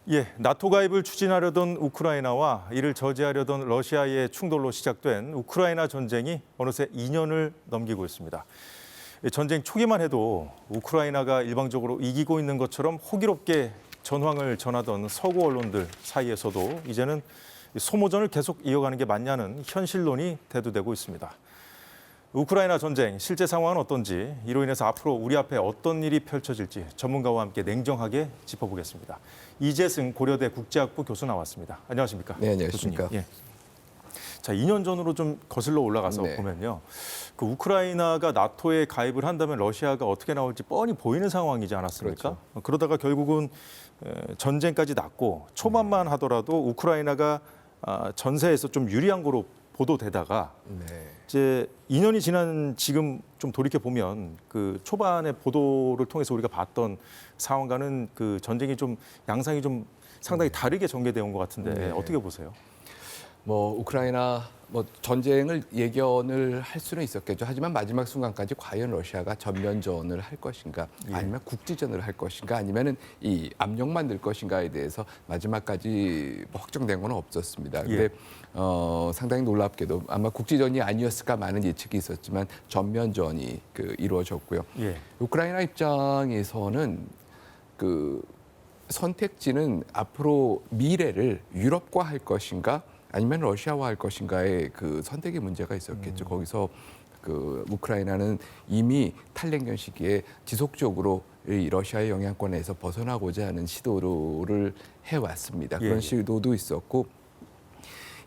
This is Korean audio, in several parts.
예, 나토 가입을 추진하려던 우크라이나와 이를 저지하려던 러시아의 충돌로 시작된 우크라이나 전쟁이 어느새 2년을 넘기고 있습니다. 전쟁 초기만 해도 우크라이나가 일방적으로 이기고 있는 것처럼 호기롭게 전황을 전하던 서구 언론들 사이에서도 이제는 소모전을 계속 이어가는 게 맞냐는 현실론이 대두되고 있습니다. 우크라이나 전쟁 실제 상황은 어떤지, 이로 인해서 앞으로 우리 앞에 어떤 일이 펼쳐질지 전문가와 함께 냉정하게 짚어보겠습니다. 이재승 고려대 국제학부 교수 나왔습니다. 안녕하십니까? 네, 안녕하십니까? 교수님. 예. 자, 2년 전으로 좀 거슬러 올라가서 네. 보면요. 그 우크라이나가 나토에 가입을 한다면 러시아가 어떻게 나올지 뻔히 보이는 상황이지 않았습니까? 그렇죠. 그러다가 결국은 전쟁까지 났고 초반만 하더라도 우크라이나가 전세에서 좀 유리한 거로 보도되다가 네. 이제 2년이 지난 지금 좀 돌이켜 보면 그 초반의 보도를 통해서 우리가 봤던 상황과는 그 전쟁이 좀 양상이 좀 상당히 다르게 전개되어 온 것 같은데 네. 어떻게 보세요? 뭐 우크라이나 전쟁을 예견을 할 수는 있었겠죠. 하지만 마지막 순간까지 과연 러시아가 전면전을 할 것인가, 예. 아니면 국지전을 할 것인가, 아니면은 이 압력만 늘 것인가에 대해서 마지막까지 확정된 건 없었습니다. 근데 상당히 놀랍게도 아마 국지전이 아니었을까 많은 예측이 있었지만 전면전이 이루어졌고요. 예. 우크라이나 입장에서는 선택지는 앞으로 미래를 유럽과 할 것인가, 아니면 러시아와 할 것인가의 선택의 문제가 있었겠죠. 거기서 우크라이나는 이미 탈냉전 시기에 지속적으로 이 러시아의 영향권에서 벗어나고자 하는 시도를 해왔습니다. 그런 예. 시도도 있었고,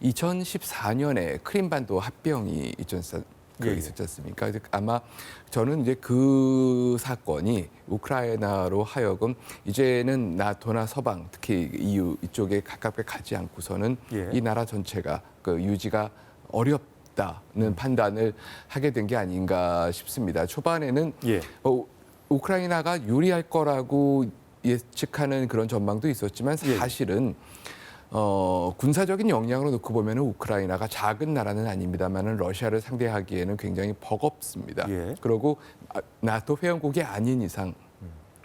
2014년에 크림반도 합병이 예. 있었지 않습니까? 아마 저는 이제 그 사건이 우크라이나로 하여금 이제는 나토나 서방, 특히 EU 이쪽에 가깝게 가지 않고서는 예. 이 나라 전체가 유지가 어렵다는 판단을 하게 된 게 아닌가 싶습니다. 초반에는 예. 우크라이나가 유리할 거라고 예측하는 그런 전망도 있었지만 예. 사실은 군사적인 역량으로 놓고 보면 우크라이나가 작은 나라는 아닙니다만 러시아를 상대하기에는 굉장히 버겁습니다. 예. 그리고 나토 회원국이 아닌 이상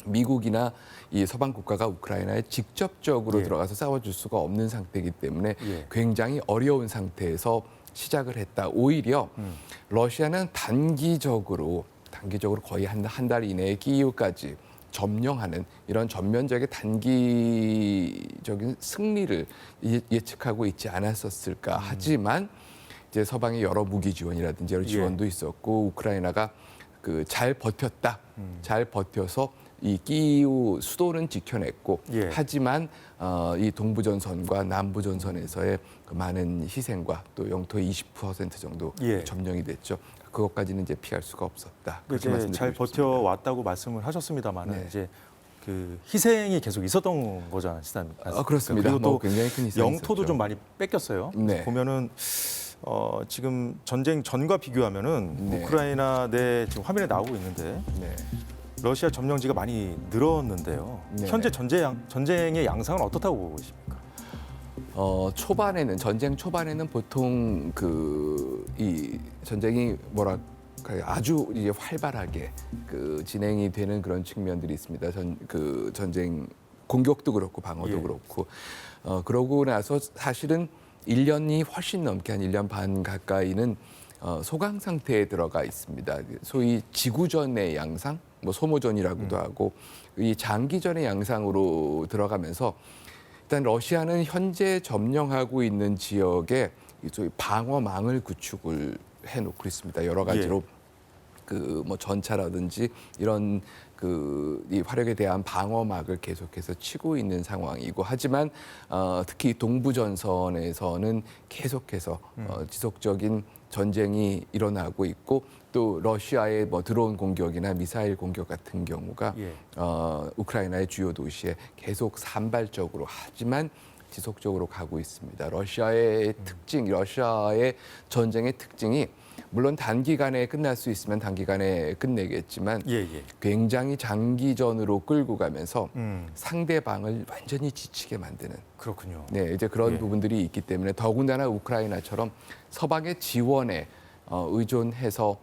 미국이나 이 서방 국가가 우크라이나에 직접적으로 예. 들어가서 싸워줄 수가 없는 상태이기 때문에 예. 굉장히 어려운 상태에서 시작을 했다. 오히려 러시아는 단기적으로 거의 한 달 이내에 키이우까지 점령하는 이런 전면적인 단기적인 승리를 예측하고 있지 않았었을까. 하지만 이제 서방의 여러 무기 지원이라든지 여러 지원도 있었고, 우크라이나가 잘 버텼다. 잘 버텨서 이 키이우 수도는 지켜냈고, 예. 하지만 이 동부전선과 남부전선에서의 많은 희생과 또 영토의 20% 정도 예. 점령이 됐죠. 그것까지는 이제 피할 수가 없었다. 그렇게 이제 말씀드리고 잘 싶습니다. 버텨왔다고 말씀을 하셨습니다만 네. 이제 그 희생이 계속 있었던 거지 않습니까? 그렇습니다. 그리고 또 굉장히 큰 희생이 영토도 있었죠. 좀 많이 뺏겼어요. 네. 보면은 지금 전쟁 전과 비교하면은 네. 우크라이나 내 지금 화면에 나오고 있는데 네. 러시아 점령지가 많이 늘었는데요. 네. 현재 전쟁의 양상은 어떻다고 보고 계십니까? 전쟁 초반에는 보통 이 전쟁이 아주 이제 활발하게 진행이 되는 그런 측면들이 있습니다. 전쟁 공격도 그렇고 방어도 예. 그렇고, 그러고 나서 사실은 1년이 훨씬 넘게 한 1년 반 가까이는 소강 상태에 들어가 있습니다. 소위 지구전의 양상, 소모전이라고도 하고, 이 장기전의 양상으로 들어가면서 일단 러시아는 현재 점령하고 있는 지역에 소위 방어망을 구축을 해놓고 있습니다. 여러 가지로 전차라든지 이런 이 화력에 대한 방어막을 계속해서 치고 있는 상황이고, 하지만 특히 동부전선에서는 계속해서 지속적인 전쟁이 일어나고 있고, 또 러시아의 드론 공격이나 미사일 공격 같은 경우가 예. 우크라이나의 주요 도시에 계속 산발적으로 하지만 지속적으로 가고 있습니다. 러시아의 전쟁의 특징이 물론 단기간에 끝날 수 있으면 단기간에 끝내겠지만 예. 굉장히 장기전으로 끌고 가면서 음. 상대방을 완전히 지치게 만드는, 그렇군요. 네, 이제 그런 예. 부분들이 있기 때문에 더군다나 우크라이나처럼 서방의 지원에 의존해서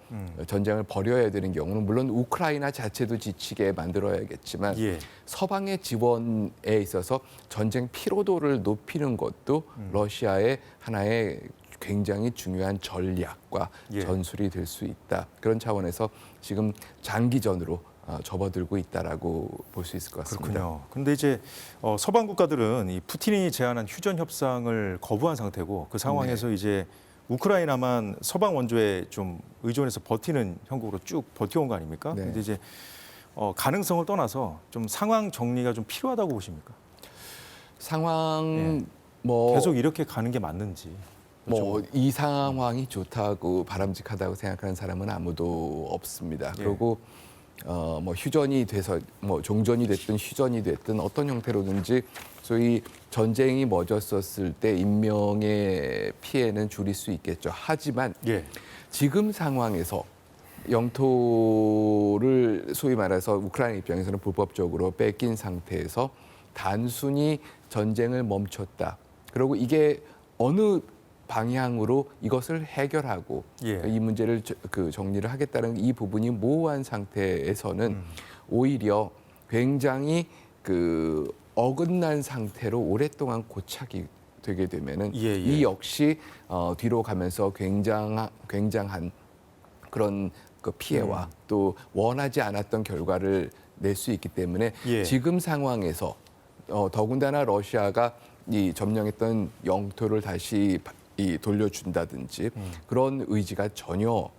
전쟁을 벌여야 되는 경우는 물론 우크라이나 자체도 지치게 만들어야겠지만 예. 서방의 지원에 있어서 전쟁 피로도를 높이는 것도 러시아의 하나의 굉장히 중요한 전략과 예. 전술이 될 수 있다. 그런 차원에서 지금 장기전으로 접어들고 있다라고 볼 수 있을 것 같습니다. 그렇군요. 근데 이제 서방 국가들은 이 푸틴이 제안한 휴전 협상을 거부한 상태고 그 상황에서 이제 우크라이나만 서방 원조에 좀 의존해서 버티는 형국으로 쭉 버텨온 거 아닙니까? 네. 근데 이제 가능성을 떠나서 좀 상황 정리가 좀 필요하다고 보십니까? 상황 예. 뭐 계속 이렇게 가는 게 맞는지. 뭐 이 상황이 좋다고 바람직하다고 생각하는 사람은 아무도 없습니다. 예. 그리고 뭐 휴전이 돼서 뭐 종전이 됐든 휴전이 됐든 어떤 형태로든지 소위 전쟁이 멎었었을 때 인명의 피해는 줄일 수 있겠죠. 하지만 예. 지금 상황에서 영토를 소위 말해서 우크라이나 입장에서는 불법적으로 뺏긴 상태에서 단순히 전쟁을 멈췄다. 그리고 이게 어느 방향으로 이것을 해결하고 예. 이 문제를 정리를 하겠다는 이 부분이 모호한 상태에서는 오히려 굉장히 어긋난 상태로 오랫동안 고착이 되게 되면은 예, 예. 이 역시 뒤로 가면서 굉장한 그런 그 피해와 또 원하지 않았던 결과를 낼 수 있기 때문에 예. 지금 상황에서 더군다나 러시아가 이 점령했던 영토를 다시 돌려준다든지 그런 의지가 전혀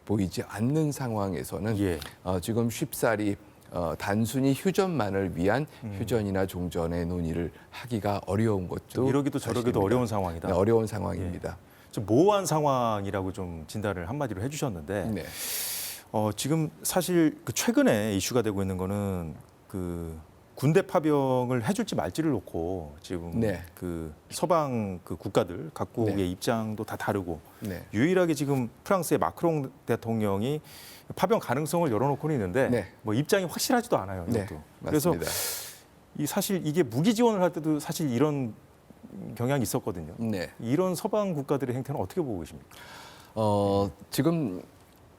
보이지 않는 상황에서는 예. 지금 쉽사리 단순히 휴전만을 위한 휴전이나 종전의 논의를 하기가 어려운 것도 이러기도 저러기도 사실입니다. 어려운 상황이다. 네, 어려운 상황입니다. 좀 모호한 상황이라고 좀 진단을 한마디로 해주셨는데 네. 지금 사실 최근에 이슈가 되고 있는 거는 군대 파병을 해줄지 말지를 놓고 지금 네. 서방 국가들 각국의 네. 입장도 다 다르고 네. 유일하게 지금 프랑스의 마크롱 대통령이 파병 가능성을 열어놓고는 있는데 네. 뭐 입장이 확실하지도 않아요. 네, 이것도. 맞습니다. 그래서 사실 이게 무기 지원을 할 때도 사실 이런 경향이 있었거든요. 네. 이런 서방 국가들의 행태는 어떻게 보고 계십니까? 지금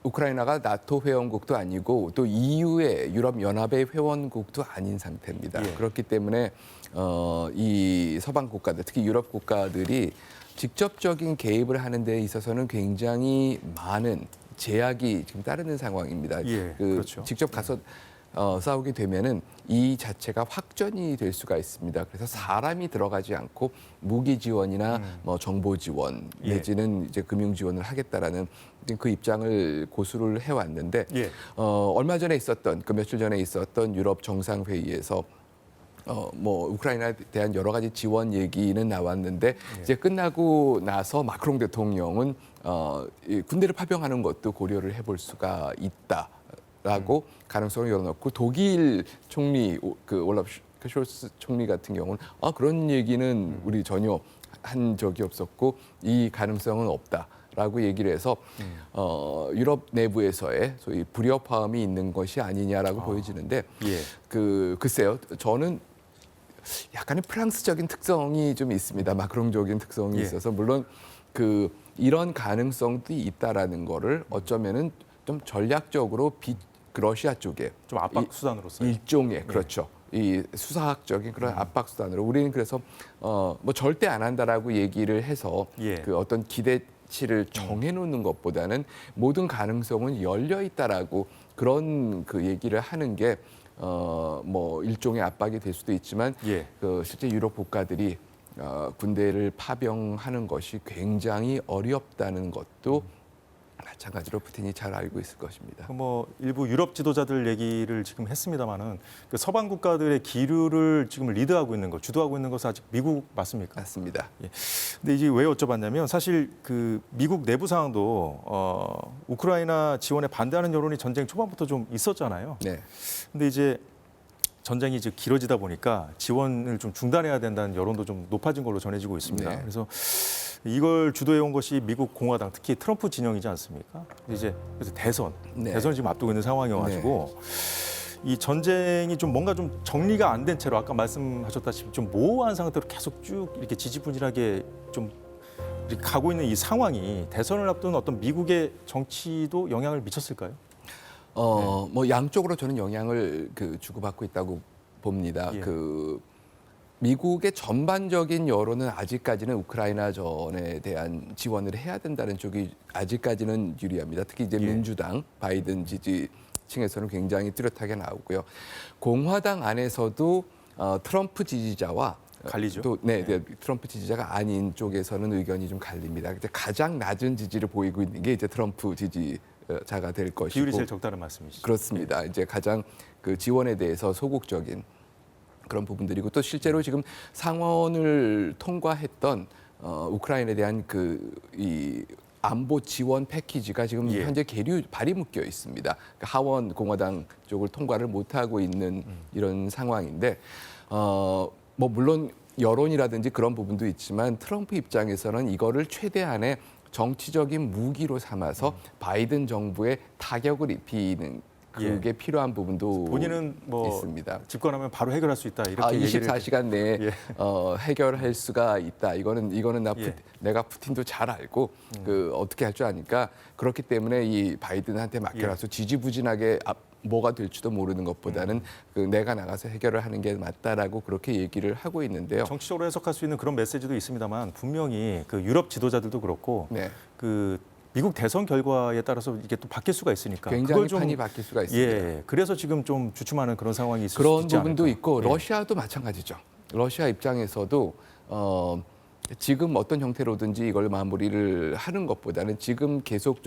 우크라이나가 나토 회원국도 아니고 또 EU의 유럽연합의 회원국도 아닌 상태입니다. 예. 그렇기 때문에 이 서방 국가들, 특히 유럽 국가들이 직접적인 개입을 하는 데 있어서는 굉장히 많은 제약이 지금 따르는 상황입니다. 예, 그렇죠. 직접 가서 싸우게 되면은 이 자체가 확전이 될 수가 있습니다. 그래서 사람이 들어가지 않고 무기 지원이나 뭐 정보 지원 예. 내지는 이제 금융 지원을 하겠다라는 그 입장을 고수를 해왔는데 예. 얼마 전에 있었던 며칠 전에 있었던 유럽 정상 회의에서 뭐 우크라이나에 대한 여러 가지 지원 얘기는 나왔는데 이제 끝나고 나서 마크롱 대통령은 이 군대를 파병하는 것도 고려를 해볼 수가 있다라고 가능성을 열어놓고 독일 총리 올라프 숄츠 총리 같은 경우는 그런 얘기는 우리 전혀 한 적이 없었고 이 가능성은 없다라고 얘기를 해서 유럽 내부에서의 소위 불협화음이 있는 것이 아니냐라고 보여지는데 예. 글쎄요 저는 약간의 프랑스적인 특성이 좀 있습니다. 마크롱적인 특성이 예. 있어서 물론 이런 가능성도 있다라는 거를 어쩌면은 좀 전략적으로 러시아 쪽에 좀 압박 수단으로서 일종의 그렇죠. 이 수사학적인 그런 압박 수단으로 우리는 그래서 뭐 절대 안 한다라고 얘기를 해서 예. 어떤 기대치를 정해놓는 것보다는 모든 가능성은 열려 있다라고 그런 얘기를 하는 게 뭐 일종의 압박이 될 수도 있지만 예. 실제 유럽 국가들이 군대를 파병하는 것이 굉장히 어렵다는 것도 마찬가지로 푸틴이 잘 알고 있을 것입니다. 뭐 일부 유럽 지도자들 얘기를 지금 했습니다마는 서방 국가들의 기류를 지금 리드하고 있는 것, 주도하고 있는 것은 아직 미국 맞습니까? 맞습니다. 예. 근데 이제 왜 여쭤봤냐면 사실 미국 내부 상황도 우크라이나 지원에 반대하는 여론이 전쟁 초반부터 좀 있었잖아요. 네. 근데 이제 전쟁이 이제 길어지다 보니까 지원을 좀 중단해야 된다는 여론도 좀 높아진 걸로 전해지고 있습니다. 네. 그래서 이걸 주도해온 것이 미국 공화당, 특히 트럼프 진영이지 않습니까? 그래서 대선, 네. 대선을 지금 앞두고 있는 상황이어가지고 이 전쟁이 좀 뭔가 좀 정리가 안 된 채로 아까 말씀하셨다시피 좀 모호한 상태로 계속 쭉 이렇게 지지분열하게 좀 이렇게 가고 있는 이 상황이 대선을 앞둔 어떤 미국의 정치도 영향을 미쳤을까요? 뭐 양쪽으로 저는 영향을 주고받고 있다고 봅니다. 예. 미국의 전반적인 여론은 아직까지는 우크라이나 전에 대한 지원을 해야 된다는 쪽이 아직까지는 유리합니다. 특히 이제 예. 민주당 바이든 지지층에서는 굉장히 뚜렷하게 나오고요. 공화당 안에서도 트럼프 지지자와 갈리죠. 또 네, 트럼프 지지자가 아닌 쪽에서는 의견이 좀 갈립니다. 이제 가장 낮은 지지를 보이고 있는 게 이제 트럼프 지지자가 될 것이고 비율이 제일 적다는 말씀이시죠? 그렇습니다. 이제 가장 지원에 대해서 소극적인 그런 부분들이고 또 실제로 지금 상원을 통과했던 우크라이나에 대한 이 안보 지원 패키지가 지금 예. 현재 발이 묶여 있습니다. 그러니까 하원 공화당 쪽을 통과를 못 하고 있는 이런 상황인데 뭐 물론 여론이라든지 그런 부분도 있지만 트럼프 입장에서는 이거를 최대한의 정치적인 무기로 삼아서 바이든 정부에 타격을 입히는 그게 필요한 부분도 본인은 뭐 있습니다. 집권하면 바로 해결할 수 있다 이렇게 얘기를 24시간 내에 예. 해결할 수가 있다. 이거는 예. 내가 푸틴도 잘 알고 어떻게 할 줄 아니까 그렇기 때문에 이 바이든한테 맡겨놔서 지지부진하게 뭐가 될지도 모르는 것보다는 내가 나가서 해결을 하는 게 맞다라고 그렇게 얘기를 하고 있는데요. 정치적으로 해석할 수 있는 그런 메시지도 있습니다만 분명히 유럽 지도자들도 그렇고 네. 미국 대선 결과에 따라서 이게 또 바뀔 수가 있으니까 굉장히 그걸 좀, 판이 바뀔 수가 있습니다. 예, 그래서 지금 좀 주춤하는 그런 상황이 있을 그런 수 있지 부분도 않을까. 있고 예. 러시아도 마찬가지죠. 러시아 입장에서도 지금 어떤 형태로든지 이걸 마무리를 하는 것보다는 지금 계속해서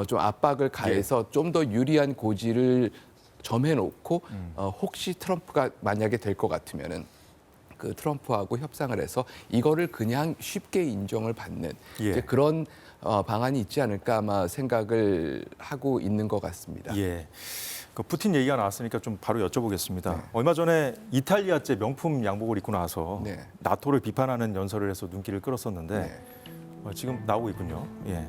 좀 압박을 가해서 좀 더 유리한 고지를 점해놓고 혹시 트럼프가 만약에 될 것 같으면은 트럼프하고 협상을 해서 이거를 그냥 쉽게 인정을 받는 예. 이제 그런 방안이 있지 않을까 아마 생각을 하고 있는 것 같습니다. 예. 푸틴 얘기가 나왔으니까 좀 바로 여쭤보겠습니다. 얼마 전에 이탈리아제 명품 양복을 입고 나서 네. 나토를 비판하는 연설을 해서 눈길을 끌었었는데 네. 지금 나오고 있군요. 예.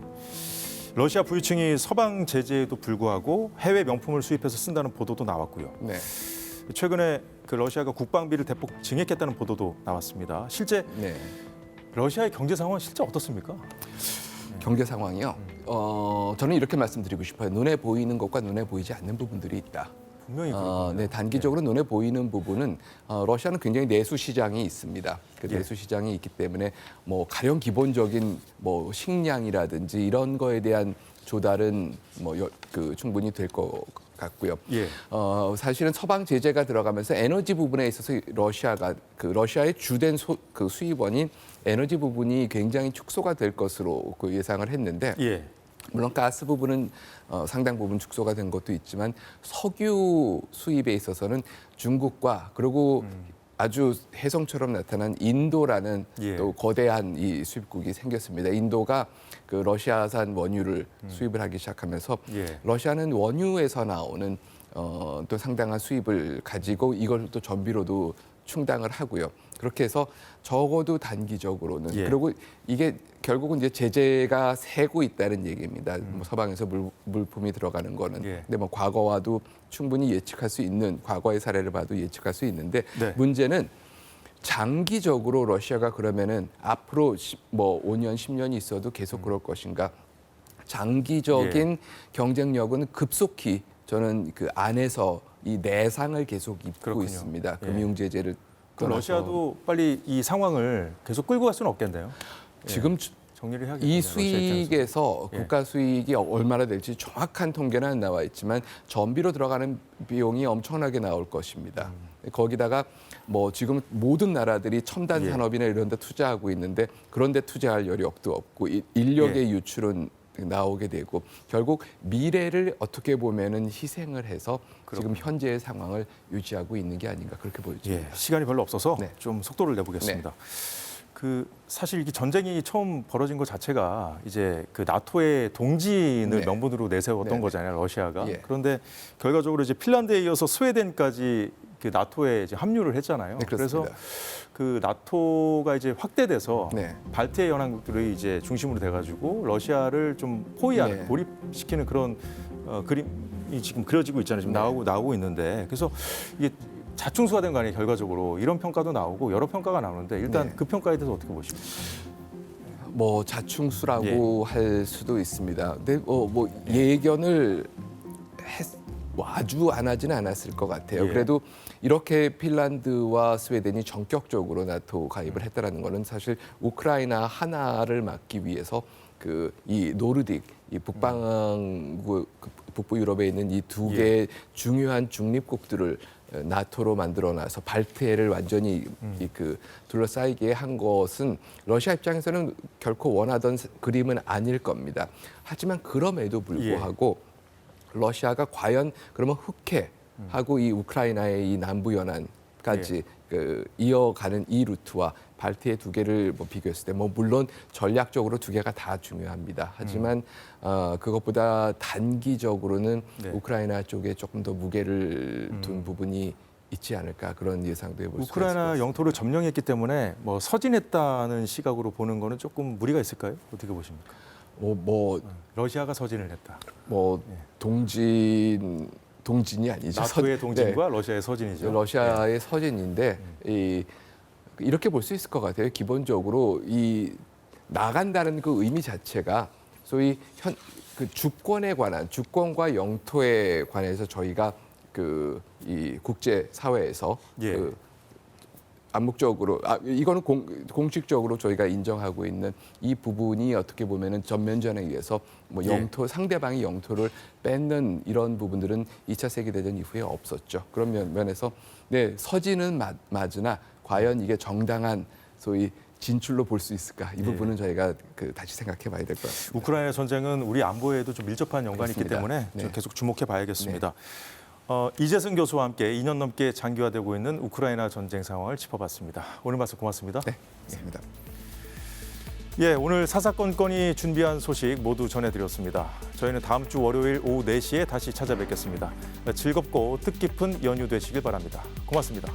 러시아 부유층이 서방 제재에도 불구하고 해외 명품을 수입해서 쓴다는 보도도 나왔고요. 네. 최근에 러시아가 국방비를 대폭 증액했다는 보도도 나왔습니다. 실제 네. 러시아의 경제 상황은 실제 어떻습니까? 경제 상황이요. 저는 이렇게 말씀드리고 싶어요. 눈에 보이는 것과 눈에 보이지 않는 부분들이 있다. 분명히 네, 단기적으로 눈에 보이는 부분은 러시아는 굉장히 내수 시장이 있습니다. 예. 내수 시장이 있기 때문에 뭐 가령 기본적인 뭐 식량이라든지 이런 거에 대한 조달은 충분히 될 것 같고요. 예. 사실은 서방 제재가 들어가면서 에너지 부분에 있어서 러시아의 주된 수입원인 에너지 부분이 굉장히 축소가 될 것으로 예상을 했는데 예. 물론 가스 부분은 상당 부분 축소가 된 것도 있지만 석유 수입에 있어서는 중국과 그리고 아주 혜성처럼 나타난 인도라는 예. 또 거대한 이 수입국이 생겼습니다. 인도가 러시아산 원유를 수입을 하기 시작하면서 예. 러시아는 원유에서 나오는 또 상당한 수입을 가지고 이걸 또 전비로도 충당을 하고요. 그렇게 해서 적어도 단기적으로는 예. 그리고 이게 결국은 이제 제재가 세고 있다는 얘기입니다. 뭐 서방에서 물품이 들어가는 거는. 예. 근데 뭐 과거와도 충분히 예측할 수 있는 과거의 사례를 봐도 예측할 수 있는데 네. 문제는 장기적으로 러시아가 그러면은 앞으로 5년, 10년이 있어도 계속 그럴 것인가? 장기적인 경쟁력은 급속히 저는 안에서 이 내상을 계속 입고 그렇군요. 있습니다. 예. 금융 제재를 그럼 러시아도 빨리 이 상황을 계속 끌고 갈 수는 없겠네요. 지금 정리를 해야겠네요. 이 러시아 입장에서. 수익에서 예. 국가 수익이 얼마나 될지 정확한 통계는 안 나와 있지만 전비로 들어가는 비용이 엄청나게 나올 것입니다. 거기다가 지금 모든 나라들이 첨단 예. 산업이나 이런 데 투자하고 있는데 그런 데 투자할 여력도 없고 인력의 예. 유출은 나오게 되고 결국 미래를 어떻게 보면은 희생을 해서 지금 현재의 상황을 유지하고 있는 게 아닌가 그렇게 보여집니다. 예, 시간이 별로 없어서 네. 좀 속도를 내보겠습니다. 사실 이게 전쟁이 처음 벌어진 것 자체가 이제 나토의 동진을 네. 명분으로 내세웠던 네. 거잖아요, 러시아가. 예. 그런데 결과적으로 이제 핀란드에 이어서 스웨덴까지 나토에 이제 합류를 했잖아요. 네, 그래서 그렇습니다. 나토가 이제 확대돼서 네. 발트해 연합국들이 이제 중심으로 돼가지고 러시아를 좀 포위하는, 네. 고립시키는 그런 그림이 지금 그려지고 있잖아요. 지금 나오고 있는데 그래서 이게 자충수가 된 거 아니에요, 결과적으로. 이런 평가도 나오고 여러 평가가 나오는데 일단 네. 그 평가에 대해서 어떻게 보십니까? 뭐 자충수라고 할 수도 있습니다. 근데 뭐 예견을 뭐 아주 안 하지는 않았을 것 같아요. 예. 그래도 이렇게 핀란드와 스웨덴이 전격적으로 나토 가입을 했다라는 거는 사실 우크라이나 하나를 막기 위해서 그 이 노르딕, 이 북부 유럽에 있는 이 두 개의 중요한 중립국들을 나토로 만들어놔서 발트해를 완전히 둘러싸이게 한 것은 러시아 입장에서는 결코 원하던 그림은 아닐 겁니다. 하지만 그럼에도 불구하고 러시아가 과연 그러면 흑해하고 이 우크라이나의 이 남부 연안까지 이어가는 이 루트와 발트해 두 개를 뭐 비교했을 때 뭐 물론 전략적으로 두 개가 다 중요합니다. 하지만 그것보다 단기적으로는 우크라이나 쪽에 조금 더 무게를 둔 부분이 있지 않을까 그런 예상도 해볼 수가 있을 것 우크라이나 같습니다. 영토를 점령했기 때문에 뭐 서진했다는 시각으로 보는 거는 조금 무리가 있을까요? 어떻게 보십니까? 러시아가 서진을 했다. 동진이 아니죠. 나토의 동진과 러시아의 서진이죠. 러시아의 서진인데 이렇게 볼 수 있을 것 같아요. 기본적으로 이 나간다는 그 의미 자체가 소위 그 주권과 영토에 관해서 저희가 이 국제 사회에서 암묵적으로 이거는 공식적으로 저희가 인정하고 있는 이 부분이 어떻게 보면은 전면전에 의해서 뭐 상대방이 영토를 뺏는 이런 부분들은 2차 세계대전 이후에 없었죠. 그런 면에서 서지는 맞으나 과연 이게 정당한 소위 진출로 볼 수 있을까? 이 부분은 저희가 다시 생각해 봐야 될 것 같습니다. 우크라이나 전쟁은 우리 안보에도 좀 밀접한 연관이 있기 때문에 좀 계속 주목해 봐야겠습니다. 이재승 교수와 함께 2년 넘게 장기화되고 있는 우크라이나 전쟁 상황을 짚어봤습니다. 오늘 말씀 고맙습니다. 네, 감사합니다. 오늘 사사건건이 준비한 소식 모두 전해드렸습니다. 저희는 다음 주 월요일 오후 4시에 다시 찾아뵙겠습니다. 즐겁고 뜻깊은 연휴 되시길 바랍니다. 고맙습니다.